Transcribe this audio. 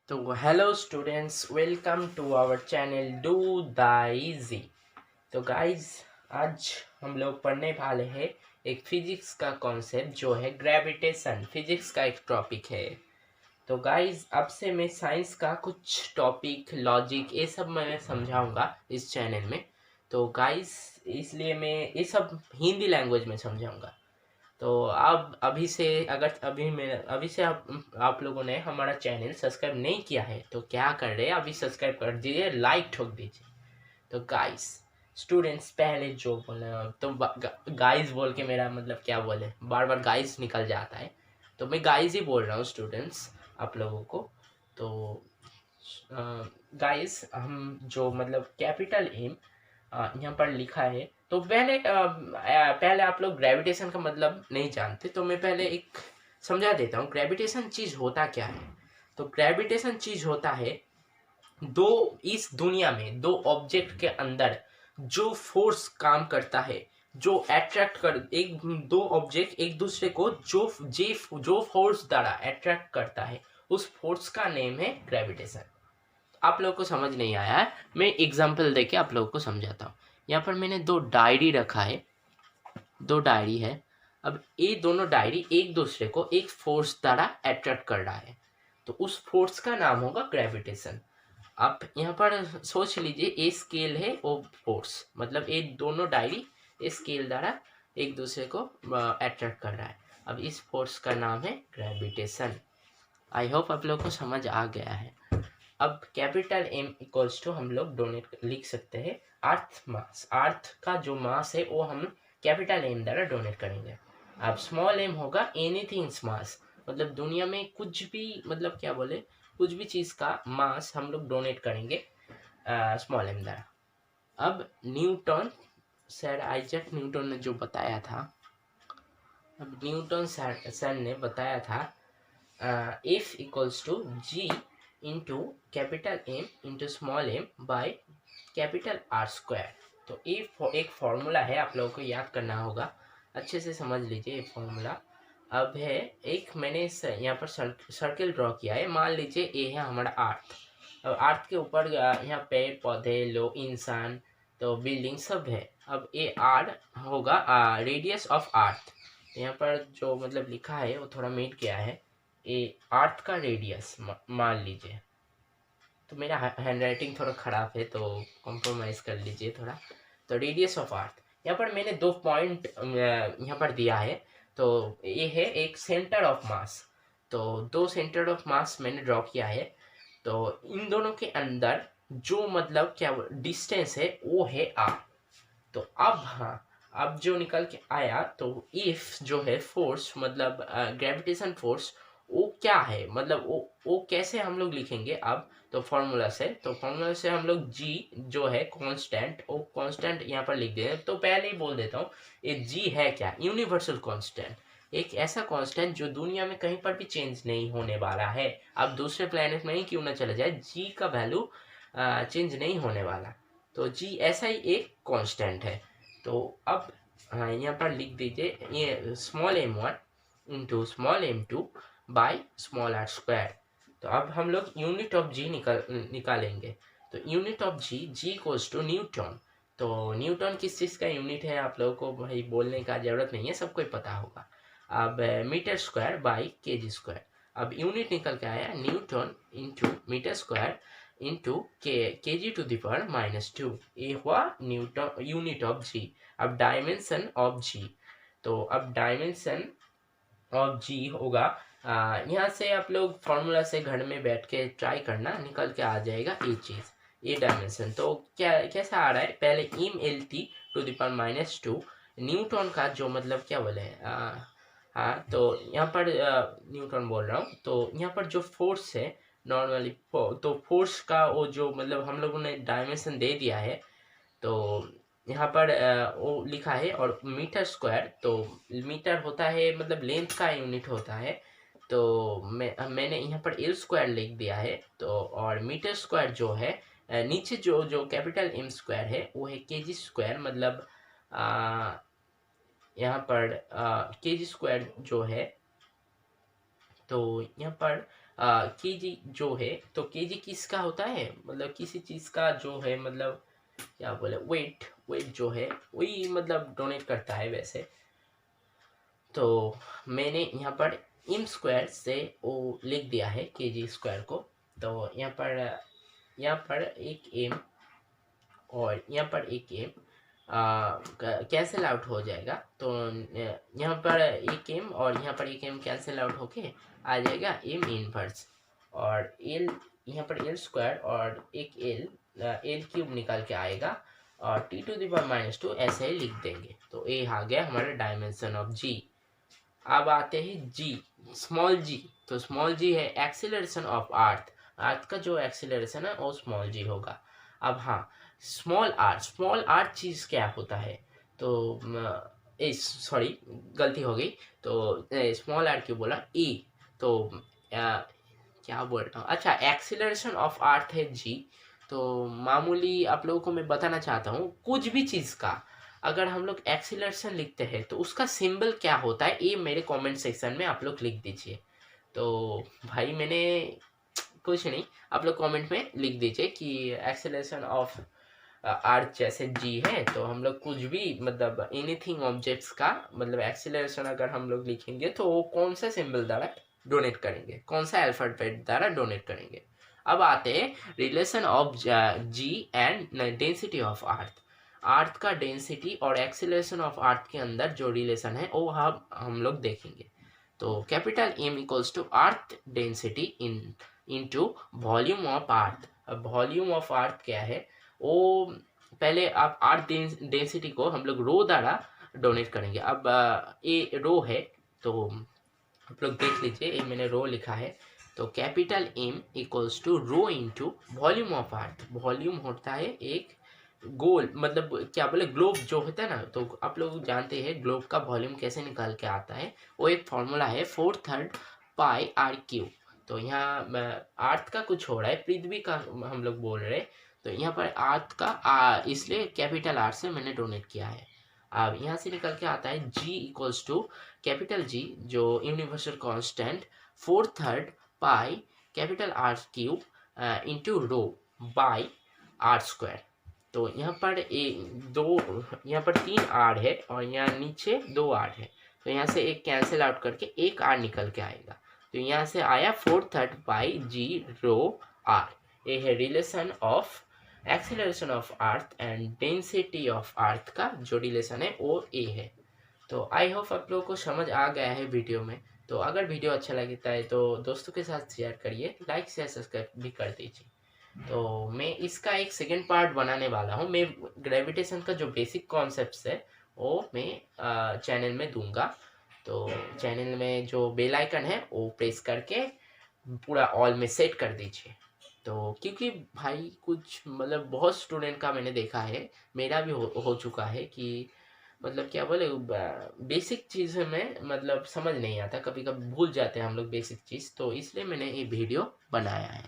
तो hello students, welcome to our channel do the easy. तो guys, आज हम लोग पढ़ने वाले हैं एक फिजिक्स का कॉन्सेप्ट जो है ग्रेविटेशन। फिजिक्स का एक टॉपिक है। तो गाइस, अब से मैं साइंस का कुछ टॉपिक, लॉजिक, ये सब मैं समझाऊंगा इस चैनल में। तो गाइस, इसलिए मैं ये सब हिंदी लैंग्वेज में समझाऊंगा। तो आप अभी से, अगर अभी से आप लोगों ने हमारा चैनल सब्सक्राइब नहीं किया है तो क्या कर रहे हैं, अभी सब्सक्राइब कर दीजिए, लाइक ठोक दीजिए। तो गाइस, स्टूडेंट्स, पहले जो बोले तो गाइस बोल के मेरा मतलब क्या बोले, बार बार गाइस निकल जाता है, तो मैं गाइस ही बोल रहा हूँ स्टूडेंट्स आप लोगों को। तो गाइस, हम जो मतलब कैपिटल एम यहाँ पर लिखा है, तो पहले आप लोग ग्रेविटेशन का मतलब नहीं जानते, तो मैं पहले एक समझा देता हूँ ग्रेविटेशन चीज होता क्या है। तो ग्रेविटेशन चीज होता है दो, इस दुनिया में दो ऑब्जेक्ट के अंदर जो फोर्स काम करता है, जो अट्रैक्ट कर, एक दो ऑब्जेक्ट एक दूसरे को जो फोर्स द्वारा अट्रैक्ट करता है, उस फोर्स का नेम है ग्रेविटेशन। आप लोग को समझ नहीं आया है, मैं एग्जांपल देके आप लोगों को समझाता हूँ। यहाँ पर मैंने दो डायरी रखा है, दो डायरी है। अब ये दोनों डायरी एक दूसरे को एक फोर्स द्वारा अट्रैक्ट कर रहा है, तो उस फोर्स का नाम होगा ग्रेविटेशन। आप यहाँ पर सोच लीजिए, ए स्केल है, वो फोर्स मतलब ये दोनों डायरी स्केल द्वारा एक दूसरे को अट्रैक्ट कर रहा है। अब इस फोर्स का नाम है ग्रेविटेशन। आई होप आप लोग को समझ आ गया है। अब कैपिटल एम इक्वल्स टू हम लोग डोनेट लिख सकते हैं अर्थ मास। अर्थ का जो मास है वो हम कैपिटल एम द्वारा डोनेट करेंगे। अब स्मॉल एम होगा एनीथिंग मास, मतलब दुनिया में कुछ भी, मतलब क्या बोले, कुछ भी चीज़ का मास हम लोग डोनेट करेंगे स्मॉल एम द्वारा। अब न्यूटन, सर आइजैक न्यूटन ने जो बताया था, अब न्यूटन सर ने बताया था F equals to G into capital M into small M by capital R square. तो ये एक फॉर्मूला है, आप लोगों को याद करना होगा, अच्छे से समझ लीजिए ये फॉर्मूला। अब है एक, मैंने यहाँ पर सर्किल ड्रॉ किया है, मान लीजिए ये है हमारा अर्थ। अब अर्थ के ऊपर यहाँ पेड़ पौधे, लोग, इंसान, तो बिल्डिंग सब है। अब ये आर होगा रेडियस ऑफ अर्थ। यहाँ पर जो मतलब लिखा है वो थोड़ा मिट गया है, ये अर्थ का रेडियस मान लीजिए। तो मेरा हैंड राइटिंग थोड़ा ख़राब है, तो कॉम्प्रोमाइज़ कर लीजिए थोड़ा। तो रेडियस ऑफ अर्थ, यहाँ पर मैंने दो पॉइंट यहाँ पर दिया है। तो ये है एक सेंटर ऑफ मास, तो दो सेंटर ऑफ मास मैंने ड्रॉ किया है। तो इन दोनों के अंदर जो मतलब क्या डिस्टेंस है वो है आर। तो अब हाँ, अब जो निकल के आया, तो इफ जो है फोर्स मतलब ग्रेविटेशन फोर्स, वो क्या है, मतलब वो कैसे हम लोग लिखेंगे अब, तो फॉर्मूला से, तो फॉर्मूला से हम लोग जी जो है कांस्टेंट, वो कांस्टेंट यहाँ पर लिख दें। तो पहले ही बोल देता हूँ, ये जी है क्या, यूनिवर्सल कांस्टेंट, एक ऐसा कांस्टेंट जो दुनिया में कहीं पर भी चेंज नहीं होने वाला है। अब दूसरे प्लेनेट में ही क्यों ना चला जाए, जी का वैल्यू चेंज नहीं होने वाला। तो जी ऐसा ही एक कांस्टेंट है। तो अब यहाँ पर लिख दीजिए ये small M one into small M two by small R square. तो अब हम लोग यूनिट ऑफ जी निकालेंगे। तो unit of G, G equals to newton. तो न्यूटन किस चीज़ का यूनिट है, आप लोगों को भाई बोलने का ज़रूरत नहीं है, सबको ही पता होगा। अब मीटर स्क्वायर बाई के जी स्क्वायर। अब यूनिट निकल के आया newton into metre square into K G to the power -2, ये हुआ न्यूटन यूनिट ऑफ जी। अब डायमेंशन ऑफ जी, तो अब डायमेंशन ऑफ जी होगा, यहाँ से आप लोग फॉर्मूला से घर में बैठ के ट्राई करना, निकल के आ जाएगा ये चीज़, ये डायमेंशन। तो क्या कैसा आ रहा है, पहले M L T to the power -2 newton का जो मतलब क्या बोले, हाँ, तो यहाँ पर न्यूटन बोल रहा हूँ। तो यहाँ पर जो फोर्स है नॉर्मली, तो फोर्स का वो जो मतलब हम लोगों ने डायमेंशन दे दिया है, तो यहाँ पर वो लिखा है। और मीटर स्क्वायर, तो मीटर होता है मतलब लेंथ का यूनिट होता है, तो मैंने यहाँ पर एल स्क्वायर लिख दिया है। तो और मीटर स्क्वायर जो है, नीचे जो जो कैपिटल एम स्क्वायर है वो है के जी स्क्वायर, मतलब यहाँ पर के जी स्क्वायर जो है, तो यहाँ पर केजी जो है, तो केजी किसका होता है, मतलब किसी चीज़ का जो है, मतलब क्या बोले, वेट वेट जो है वही मतलब डोनेट करता है वैसे। तो मैंने यहाँ पर एम स्क्वायर से वो लिख दिया है केजी स्क्वायर को। तो यहाँ पर एक एम और यहाँ पर एक एम कैंसिल आउट हो जाएगा। तो यहाँ पर एक एम और यहाँ पर एक एम कैंसिल आउट होके आ जाएगा एम इनवर्स, और एल यहाँ पर एल स्क्वायर और एक एल क्यूब निकाल के आएगा, और T to the power minus 2 ऐसे ही लिख देंगे। तो ये आ गया हमारा डायमेंशन ऑफ जी। अब आते हैं जी, स्मॉल जी। तो स्मॉल जी है एक्सीलरेशन ऑफ अर्थ। अर्थ का जो एक्सीलरेशन है वो स्मॉल जी होगा। अब हाँ, स्मॉल आर चीज़ क्या होता है, तो सॉरी गलती हो गई। तो स्मॉल आर क्यों बोला, ई। तो क्या बोल रहा हूँ, अच्छा एक्सीलरेशन ऑफ अर्थ है जी। तो मामूली आप लोगों को मैं बताना चाहता हूँ, कुछ भी चीज़ का अगर हम लोग एक्सीलरेशन लिखते हैं तो उसका सिंबल क्या होता है, ये मेरे कमेंट सेक्शन में आप लोग लिख दीजिए। तो भाई मैंने कुछ नहीं, आप लोग कमेंट में लिख दीजिए कि एक्सेलरेशन ऑफ अर्थ जैसे जी है, तो हम लोग कुछ भी मतलब एनीथिंग ऑब्जेक्ट्स का मतलब एक्सेलरेशन अगर हम लोग लिखेंगे तो वो कौन सा सिंबल द्वारा डोनेट करेंगे, कौन सा अल्फाबेट द्वारा डोनेट करेंगे। अब आते हैं relation of g and density of earth. Earth का डेंसिटी और एक्सेलरेशन ऑफ अर्थ के अंदर जो रिलेशन है वो हम लोग देखेंगे। तो capital M equals to earth density into volume of earth. अब वॉल्यूम ऑफ अर्थ क्या है, वो पहले आप अर्थ डेंसिटी को हम लोग रो द्वारा डोनेट करेंगे। अब ये रो है, तो आप लोग देख लीजिए, ये मैंने रो लिखा है। तो capital M equals to rho into volume of earth. Volume होता है एक गोल, मतलब क्या बोले, ग्लोब जो होता है ना, तो आप लोग जानते हैं ग्लोब का वॉल्यूम कैसे निकाल के आता है। वो एक फॉर्मूला है 4/3 पाई आर क्यू। तो यहाँ अर्थ का कुछ हो रहा है, पृथ्वी का हम लोग बोल रहे हैं। तो यहाँ पर अर्थ का इसलिए कैपिटल आर से मैंने डोनेट किया है। अब यहाँ से निकल के आता है G equals to capital G जो universal constant 4/3 pi capital R cube into rho by R square. तो यहाँ पर यहाँ पर 3 आर है और यहाँ नीचे 2 आर है। तो यहाँ से एक कैंसिल आउट करके एक आर निकल के आएगा। तो यहाँ से आया 4/3 पाई जी रो आर। ये है relation of acceleration of earth and density of अर्थ का जो रिलेशन है वो ये है। तो आई होप आप लोगों को समझ आ गया है वीडियो में। तो अगर वीडियो अच्छा लगता है तो दोस्तों के साथ शेयर करिए, लाइक शेयर सब्सक्राइब भी कर दीजिए। तो मैं इसका एक सेकेंड पार्ट बनाने वाला हूँ। मैं ग्रेविटेशन का जो बेसिक कॉन्सेप्ट्स है वो मैं चैनल में दूंगा। तो चैनल में जो बेल आइकन है वो प्रेस करके पूरा ऑल में सेट कर दीजिए। तो क्योंकि भाई कुछ मतलब बहुत स्टूडेंट का मैंने देखा है, मेरा भी हो चुका है कि मतलब क्या बोले, बेसिक चीज़ में मतलब समझ नहीं आता, कभी कभी भूल जाते हैं हम लोग बेसिक चीज़। तो इसलिए मैंने ये वीडियो बनाया है।